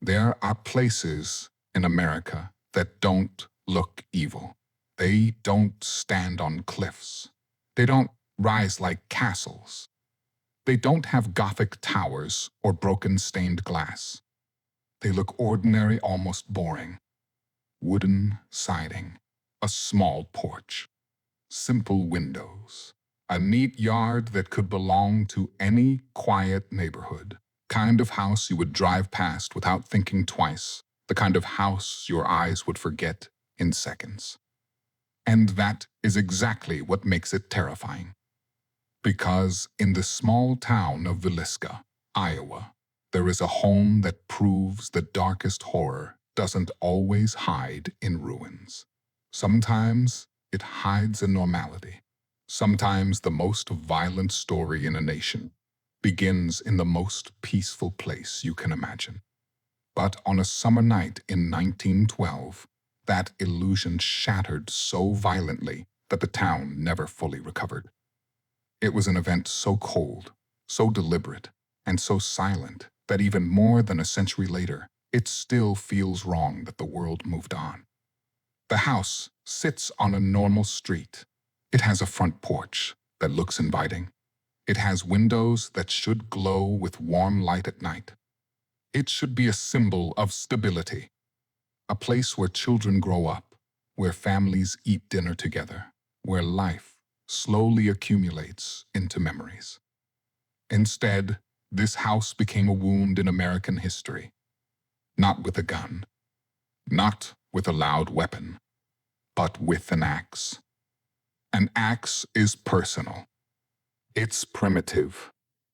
There are places in America that don't look evil. They don't stand on cliffs. They don't rise like castles. They don't have Gothic towers or broken stained glass. They look ordinary, almost boring. Wooden siding, a small porch, simple windows, a neat yard that could belong to any quiet neighborhood. Kind of house you would drive past without thinking twice, the kind of house your eyes would forget in seconds. And that is exactly what makes it terrifying. Because in the small town of Villisca, Iowa, there is a home that proves the darkest horror doesn't always hide in ruins. Sometimes it hides in normality. Sometimes the most violent story in a nation begins in the most peaceful place you can imagine. But on a summer night in 1912, that illusion shattered so violently that the town never fully recovered. It was an event so cold, so deliberate, and so silent that even more than a century later, it still feels wrong that the world moved on. The house sits on a normal street. It has a front porch that looks inviting. It has windows that should glow with warm light at night. It should be a symbol of stability, a place where children grow up, where families eat dinner together, where life slowly accumulates into memories. Instead, this house became a wound in American history. Not with a gun, not with a loud weapon, but with an axe. An axe is personal. It's primitive.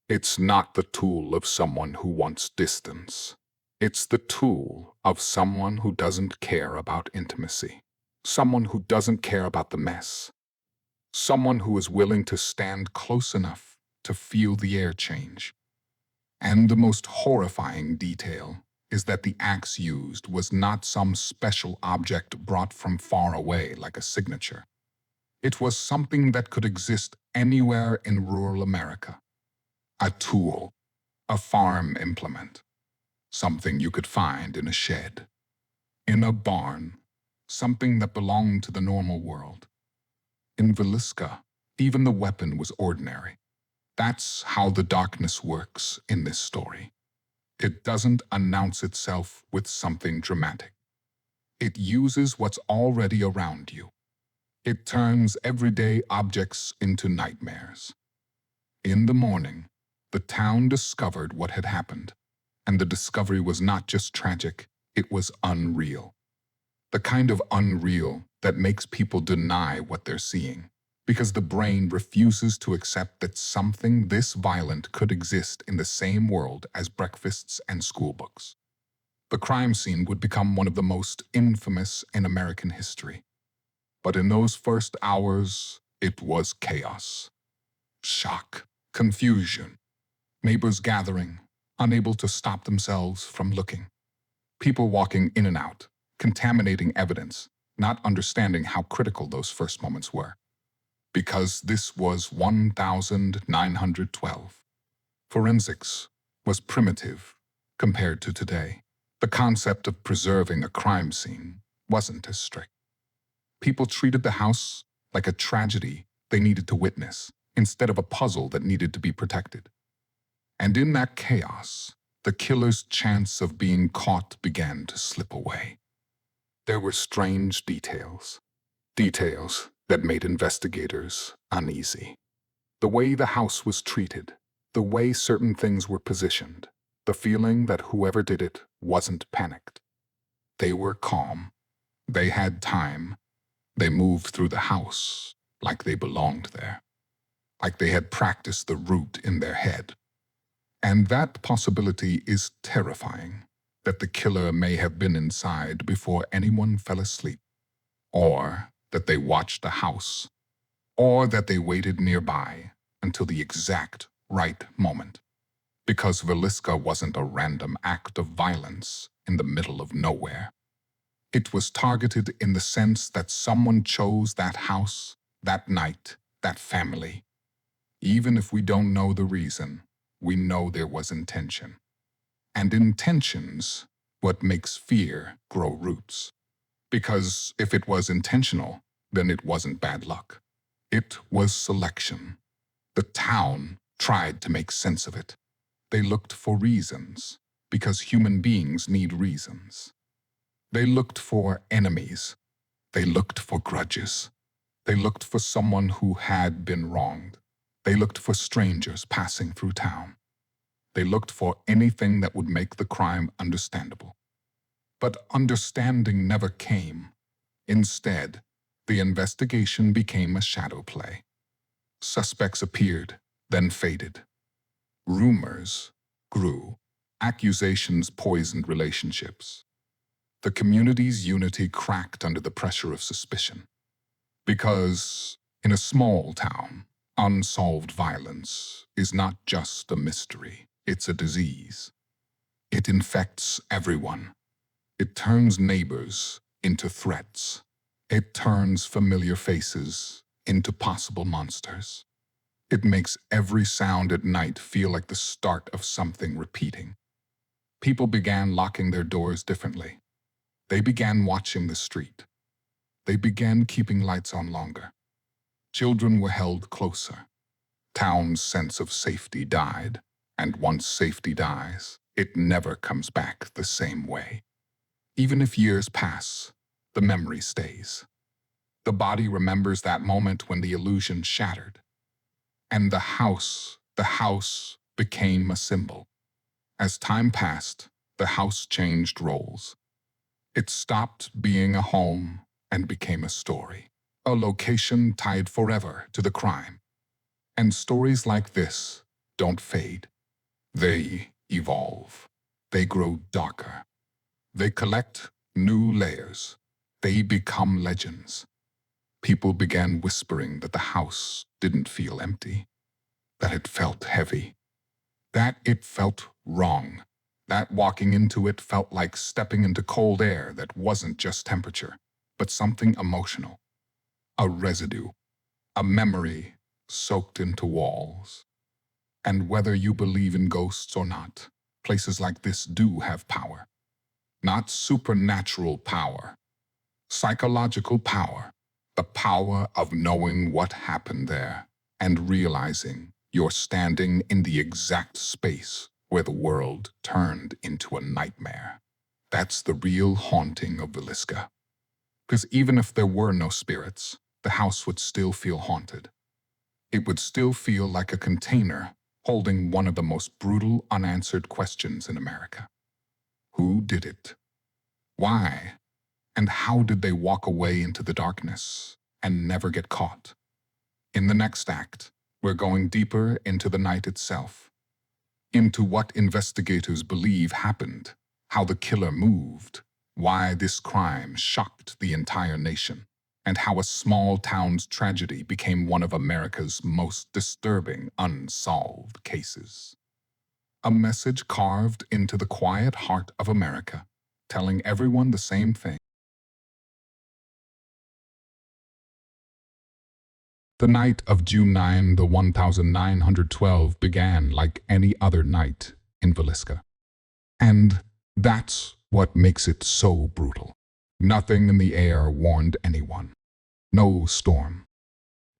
It's not the tool of someone who wants distance. It's the tool of someone who doesn't care about intimacy, someone who doesn't care about the mess, someone who is willing to stand close enough to feel the air change. And the most horrifying detail is that the axe used was not some special object brought from far away like a signature. It was something that could exist anywhere in rural America. A tool, a farm implement, something you could find in a shed, in a barn, something that belonged to the normal world. In Villisca, even the weapon was ordinary. That's how the darkness works in this story. It doesn't announce itself with something dramatic. It uses what's already around you. It turns everyday objects into nightmares. In the morning, the town discovered what had happened, and the discovery was not just tragic, it was unreal. The kind of unreal that makes people deny what they're seeing, because the brain refuses to accept that something this violent could exist in the same world as breakfasts and schoolbooks. The crime scene would become one of the most infamous in American history. But in those first hours, it was chaos. Shock, confusion, neighbors gathering, unable to stop themselves from looking. People walking in and out, contaminating evidence, not understanding how critical those first moments were. Because this was 1912. Forensics was primitive compared to today. The concept of preserving a crime scene wasn't as strict. People treated the house like a tragedy they needed to witness, instead of a puzzle that needed to be protected. And in that chaos, the killer's chance of being caught began to slip away. There were strange details that made investigators uneasy. The way the house was treated, the way certain things were positioned, the feeling that whoever did it wasn't panicked. They were calm. They had time. They moved through the house like they belonged there, like they had practiced the route in their head. And that possibility is terrifying, that the killer may have been inside before anyone fell asleep, or that they watched the house, or that they waited nearby until the exact right moment. Because Villisca wasn't a random act of violence in the middle of nowhere. It was targeted in the sense that someone chose that house, that night, that family. Even if we don't know the reason, we know there was intention. And intentions what makes fear grow roots. Because if it was intentional, then it wasn't bad luck. It was selection. The town tried to make sense of it. They looked for reasons, because human beings need reasons. They looked for enemies. They looked for grudges. They looked for someone who had been wronged. They looked for strangers passing through town. They looked for anything that would make the crime understandable. But understanding never came. Instead, the investigation became a shadow play. Suspects appeared, then faded. Rumors grew. Accusations poisoned relationships. The community's unity cracked under the pressure of suspicion. Because in a small town, unsolved violence is not just a mystery, it's a disease. It infects everyone. It turns neighbors into threats. It turns familiar faces into possible monsters. It makes every sound at night feel like the start of something repeating. People began locking their doors differently. They began watching the street. They began keeping lights on longer. Children were held closer. Town's sense of safety died, and once safety dies, it never comes back the same way. Even if years pass, the memory stays. The body remembers that moment when the illusion shattered. And the house became a symbol. As time passed, the house changed roles. It stopped being a home and became a story, a location tied forever to the crime. And stories like this don't fade. They evolve. They grow darker. They collect new layers. They become legends. People began whispering that the house didn't feel empty, that it felt heavy, that it felt wrong, that walking into it felt like stepping into cold air that wasn't just temperature, but something emotional, a residue, a memory soaked into walls. And whether you believe in ghosts or not, places like this do have power. Not supernatural power, psychological power, the power of knowing what happened there and realizing you're standing in the exact space where the world turned into a nightmare. That's the real haunting of Villisca. Because even if there were no spirits, the house would still feel haunted. It would still feel like a container holding one of the most brutal unanswered questions in America. Who did it? Why? And how did they walk away into the darkness and never get caught? In the next act, we're going deeper into the night itself, into what investigators believe happened, how the killer moved, why this crime shocked the entire nation, and how a small town's tragedy became one of America's most disturbing unsolved cases. A message carved into the quiet heart of America, telling everyone the same thing. The night of June 9, the 1912 began like any other night in Villisca. And that's what makes it so brutal. Nothing in the air warned anyone. No storm.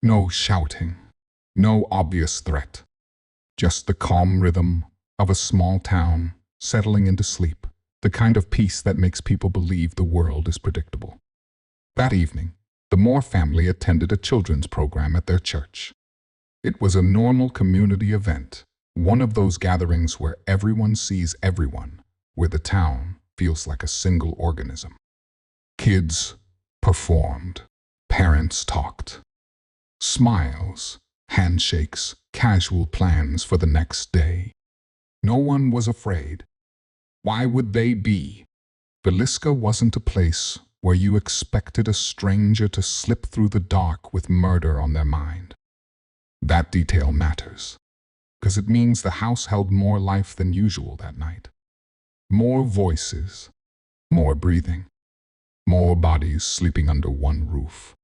No shouting. No obvious threat. Just the calm rhythm of a small town settling into sleep, the kind of peace that makes people believe the world is predictable. That evening, the Moore family attended a children's program at their church. It was a normal community event, one of those gatherings where everyone sees everyone, where the town feels like a single organism. Kids performed, parents talked. Smiles, handshakes, casual plans for the next day. No one was afraid. Why would they be? Villisca wasn't a place where you expected a stranger to slip through the dark with murder on their mind. That detail matters, because it means the house held more life than usual that night. More voices, more breathing, more bodies sleeping under one roof,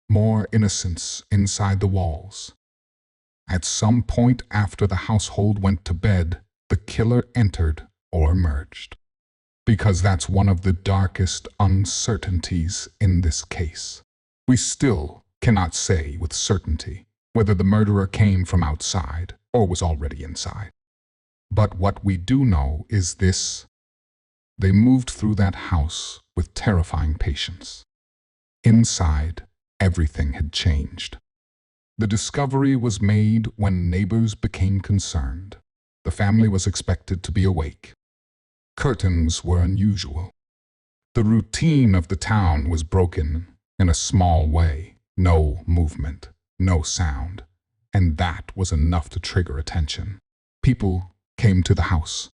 more innocence inside the walls. At some point after the household went to bed, the killer entered or emerged. Because that's one of the darkest uncertainties in this case. We still cannot say with certainty whether the murderer came from outside or was already inside. But what we do know is this: they moved through that house with terrifying patience. Inside, everything had changed. The discovery was made when neighbors became concerned. The family was expected to be awake. Curtains were unusual. The routine of the town was broken in a small way. No movement, no sound, and that was enough to trigger attention. People came to the house.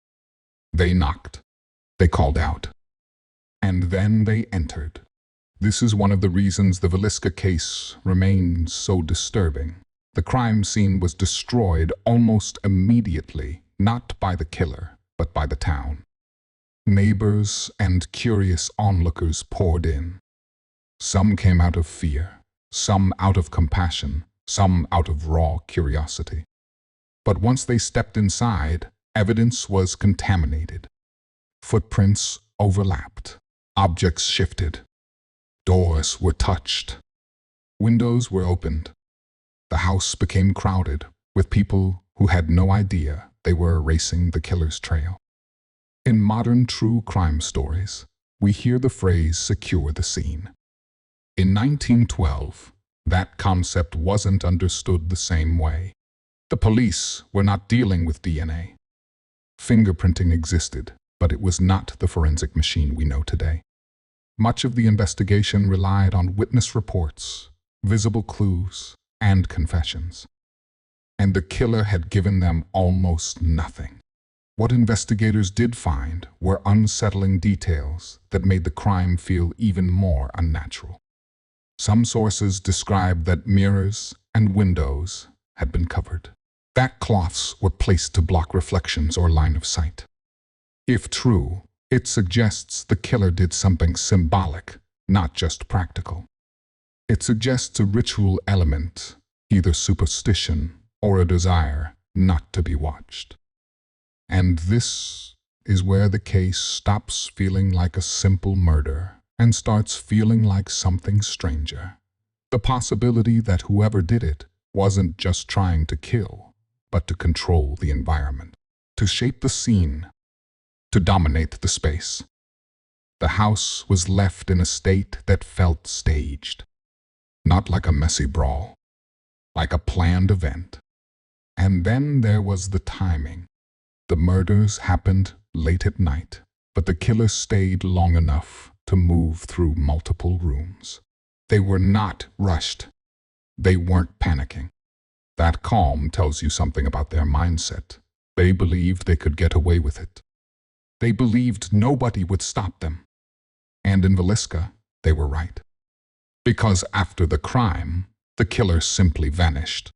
They knocked. They called out. And then they entered. This is one of the reasons the Villisca case remains so disturbing. The crime scene was destroyed almost immediately, not by the killer, but by the town. Neighbors and curious onlookers poured in. Some came out of fear, some out of compassion, some out of raw curiosity. But once they stepped inside, evidence was contaminated. Footprints overlapped. Objects shifted. Doors were touched. Windows were opened. The house became crowded with people who had no idea they were erasing the killer's trail. In modern true crime stories, we hear the phrase "secure the scene." In 1912, that concept wasn't understood the same way. The police were not dealing with DNA. Fingerprinting existed, but it was not the forensic machine we know today. Much of the investigation relied on witness reports, visible clues, and confessions. And the killer had given them almost nothing. What investigators did find were unsettling details that made the crime feel even more unnatural. Some sources described that mirrors and windows had been covered, that cloths were placed to block reflections or line of sight. If true, it suggests the killer did something symbolic, not just practical. It suggests a ritual element, either superstition or a desire not to be watched. And this is where the case stops feeling like a simple murder and starts feeling like something stranger. The possibility that whoever did it wasn't just trying to kill, but to control the environment, to shape the scene, to dominate the space. The house was left in a state that felt staged, not like a messy brawl, like a planned event. And then there was the timing. The murders happened late at night, but the killer stayed long enough to move through multiple rooms. They were not rushed. They weren't panicking. That calm tells you something about their mindset. They believed they could get away with it. They believed nobody would stop them. And in Villisca, they were right. Because after the crime, the killer simply vanished.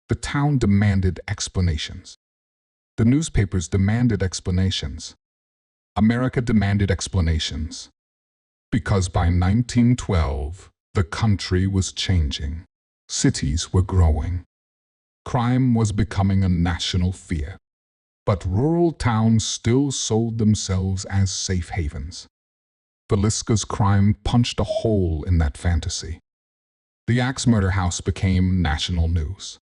The town demanded explanations. The newspapers demanded explanations. America demanded explanations. Because by 1912, the country was changing. Cities were growing. Crime was becoming a national fear. But rural towns still sold themselves as safe havens. Villisca's crime punched a hole in that fantasy. The Axe Murder House became national news.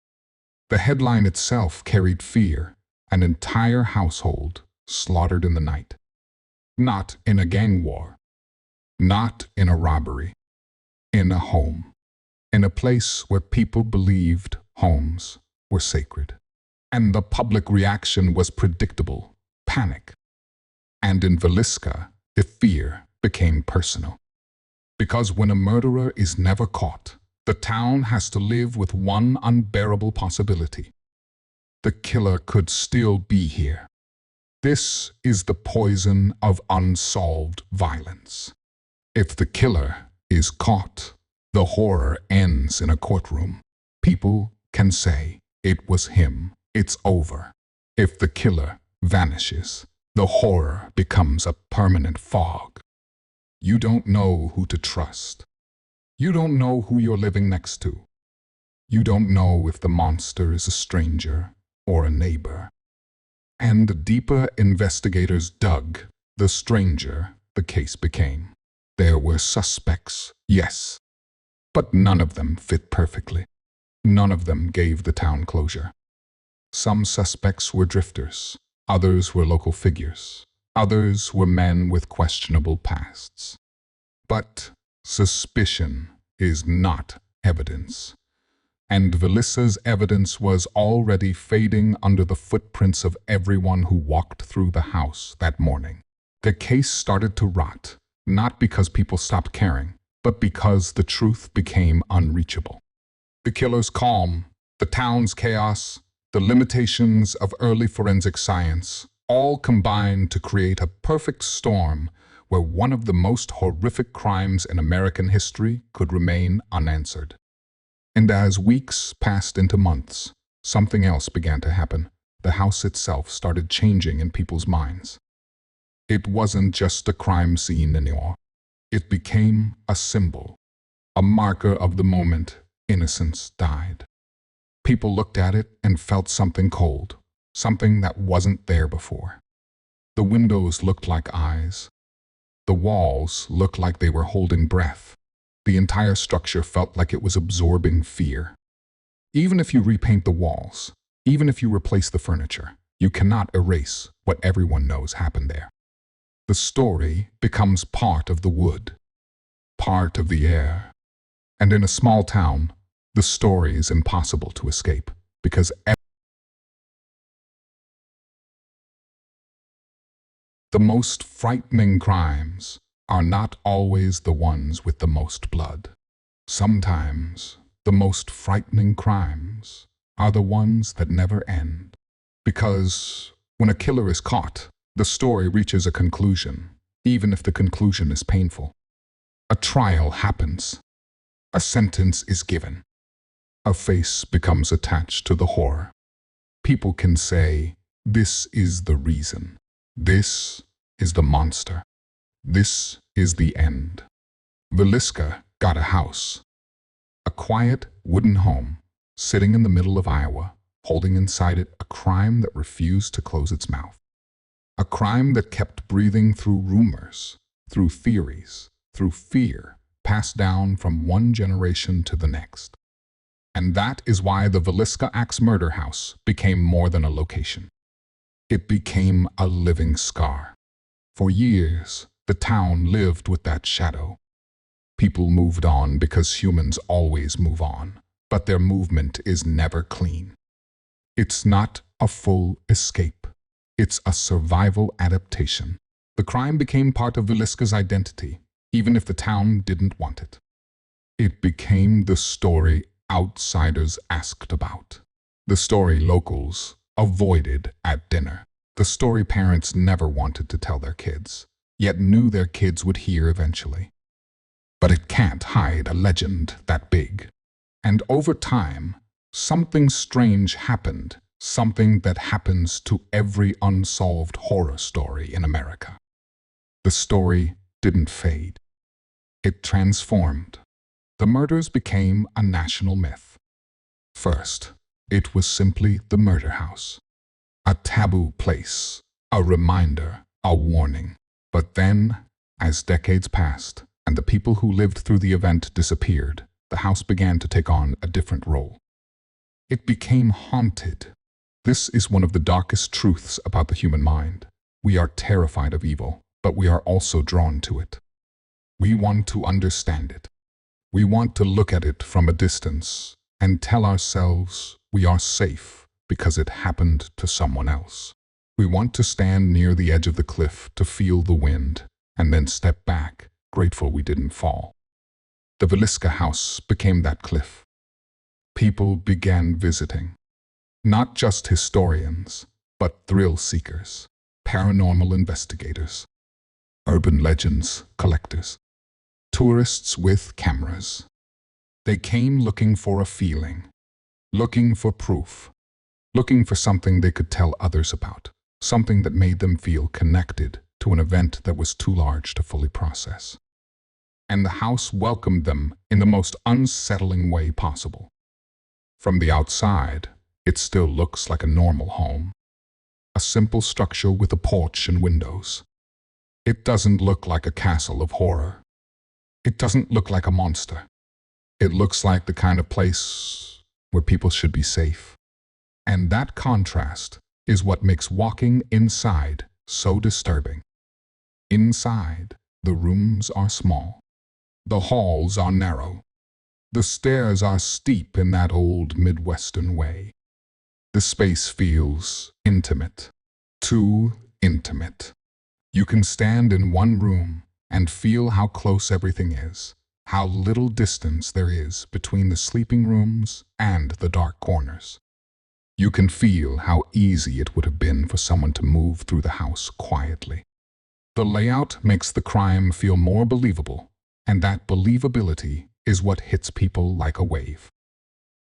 The headline itself carried fear: an entire household slaughtered in the night. Not in a gang war. Not in a robbery. In a home. In a place where people believed homes were sacred. And the public reaction was predictable: panic. And in Villisca, the fear became personal. Because when a murderer is never caught, the town has to live with one unbearable possibility. The killer could still be here. This is the poison of unsolved violence. If the killer is caught, the horror ends in a courtroom. People can say, "It was him. It's over." If the killer vanishes, the horror becomes a permanent fog. You don't know who to trust. You don't know who you're living next to. You don't know if the monster is a stranger or a neighbor. And the deeper investigators dug, The stranger the case became. There were suspects, yes, but none of them fit perfectly. None of them gave the town closure. Some suspects were drifters, others were local figures, others were men with questionable pasts. But suspicion is not evidence, and Velissa's evidence was already fading under the footprints of everyone who walked through the house that morning. The case started to rot, not because people stopped caring, but because the truth became unreachable. The killer's calm, the town's chaos, the limitations of early forensic science, all combined to create a perfect storm where one of the most horrific crimes in American history could remain unanswered. And as weeks passed into months, something else began to happen. The house itself started changing in people's minds. It wasn't just a crime scene anymore. It became a symbol, a marker of the moment innocence died. People looked at it and felt something cold, something that wasn't there before. The windows looked like eyes. The walls looked like they were holding breath. The entire structure felt like it was absorbing fear. Even if you repaint the walls, even if you replace the furniture, you cannot erase what everyone knows happened there. The story becomes part of the wood, part of the air. And in a small town, the story is impossible to escape because the most frightening crimes are not always the ones with the most blood. Sometimes the most frightening crimes are the ones that never end. Because when a killer is caught, the story reaches a conclusion, even if the conclusion is painful. A trial happens. A sentence is given. A face becomes attached to the horror. People can say, this is the reason. This is the monster. This is the end. Veliska got a house. A quiet wooden home, sitting in the middle of Iowa, holding inside it a crime that refused to close its mouth. A crime that kept breathing through rumors, through theories, through fear, passed down from one generation to the next. And that is why the Veliska Axe murder house became more than a location. It became a living scar. For years, the town lived with that shadow. People moved on because humans always move on, but their movement is never clean. It's not a full escape. It's a survival adaptation. The crime became part of Veliska's identity, even if the town didn't want it. It became the story outsiders asked about. The story locals avoided at dinner. The story parents never wanted to tell their kids, yet knew their kids would hear eventually. But it can't hide a legend that big. And over time, something strange happened, something that happens to every unsolved horror story in America. The story didn't fade. It transformed. The murders became a national myth. First, it was simply the murder house. A taboo place, a reminder, a warning. But then, as decades passed and the people who lived through the event disappeared, the house began to take on a different role. It became haunted. This is one of the darkest truths about the human mind. We are terrified of evil, but we are also drawn to it. We want to understand it. We want to look at it from a distance and tell ourselves we are safe because it happened to someone else. We want to stand near the edge of the cliff to feel the wind and then step back, grateful we didn't fall. The Veliska house became that cliff. People began visiting. Not just historians, but thrill seekers, paranormal investigators, urban legends collectors, tourists with cameras. They came looking for a feeling, looking for proof, looking for something they could tell others about, something that made them feel connected to an event that was too large to fully process. And the house welcomed them in the most unsettling way possible. From the outside, it still looks like a normal home, a simple structure with a porch and windows. It doesn't look like a castle of horror. It doesn't look like a monster. It looks like the kind of place where people should be safe. And that contrast is what makes walking inside so disturbing. Inside, the rooms are small. The halls are narrow. The stairs are steep in that old Midwestern way. The space feels intimate. Too intimate. You can stand in one room and feel how close everything is, how little distance there is between the sleeping rooms and the dark corners. You can feel how easy it would have been for someone to move through the house quietly. The layout makes the crime feel more believable, and that believability is what hits people like a wave.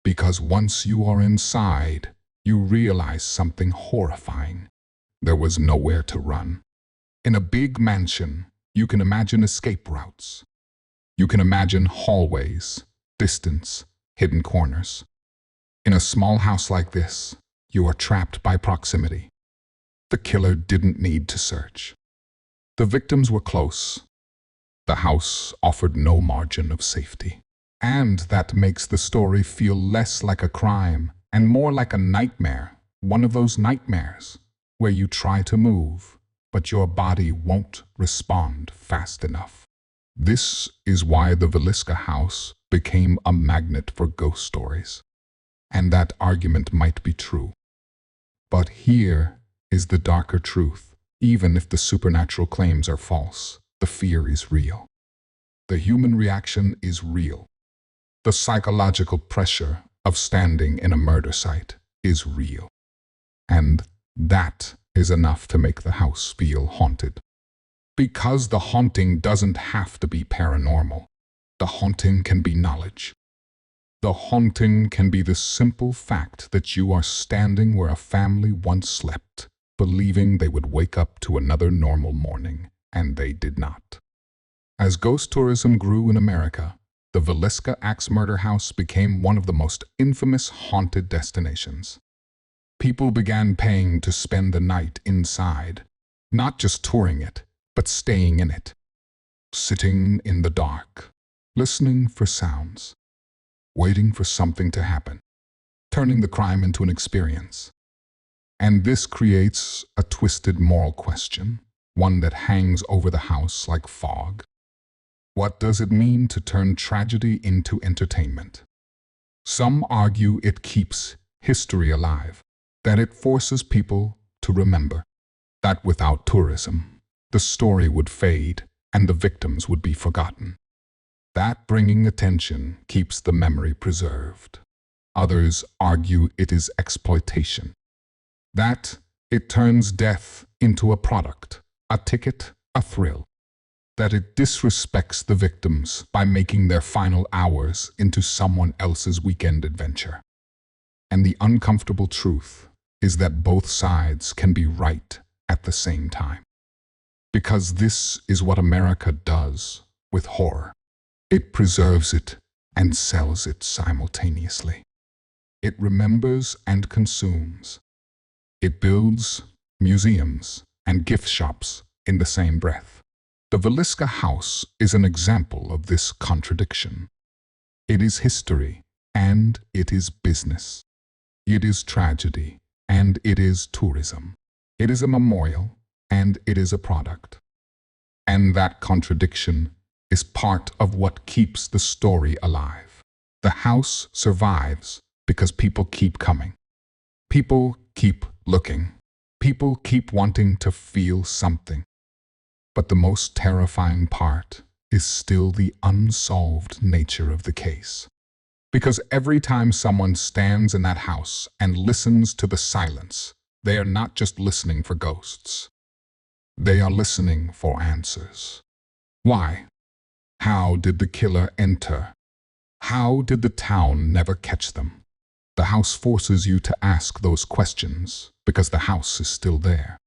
Because once you are inside, you realize something horrifying. There was nowhere to run. In a big mansion, you can imagine escape routes. You can imagine hallways, distance, hidden corners. In a small house like this, you are trapped by proximity. The killer didn't need to search. The victims were close. The house offered no margin of safety. And that makes the story feel less like a crime and more like a nightmare, one of those nightmares where you try to move, but your body won't respond fast enough. This is why the Villisca house became a magnet for ghost stories. And that argument might be true. But here is the darker truth. Even if the supernatural claims are false, the fear is real. The human reaction is real. The psychological pressure of standing in a murder site is real. And that is enough to make the house feel haunted. Because the haunting doesn't have to be paranormal. The haunting can be knowledge. The haunting can be the simple fact that you are standing where a family once slept, believing they would wake up to another normal morning, and they did not. As ghost tourism grew in America, the Villisca Axe Murder House became one of the most infamous haunted destinations. People began paying to spend the night inside, not just touring it, but staying in it, sitting in the dark, listening for sounds, waiting for something to happen, turning the crime into an experience. And this creates a twisted moral question, one that hangs over the house like fog. What does it mean to turn tragedy into entertainment? Some argue it keeps history alive, that it forces people to remember, that without tourism, the story would fade and the victims would be forgotten. That bringing attention keeps the memory preserved. Others argue it is exploitation, that it turns death into a product, a ticket, a thrill, that it disrespects the victims by making their final hours into someone else's weekend adventure. And the uncomfortable truth is that both sides can be right at the same time. Because this is what America does with horror. It preserves it and sells it simultaneously. It remembers and consumes. It builds museums and gift shops in the same breath. The Villisca house is an example of this contradiction. It is history and it is business. It is tragedy and it is tourism. It is a memorial and it is a product. And that contradiction is part of what keeps the story alive. The house survives because people keep coming. People keep looking. People keep wanting to feel something. But the most terrifying part is still the unsolved nature of the case. Because every time someone stands in that house and listens to the silence, they are not just listening for ghosts. They are listening for answers. Why? How did the killer enter? How did the town never catch them? The house forces you to ask those questions because the house is still there.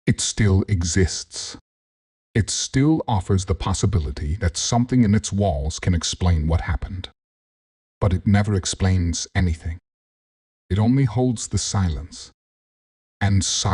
It still exists. It still offers the possibility that something in its walls can explain what happened. But it never explains anything. It only holds the silence. And silence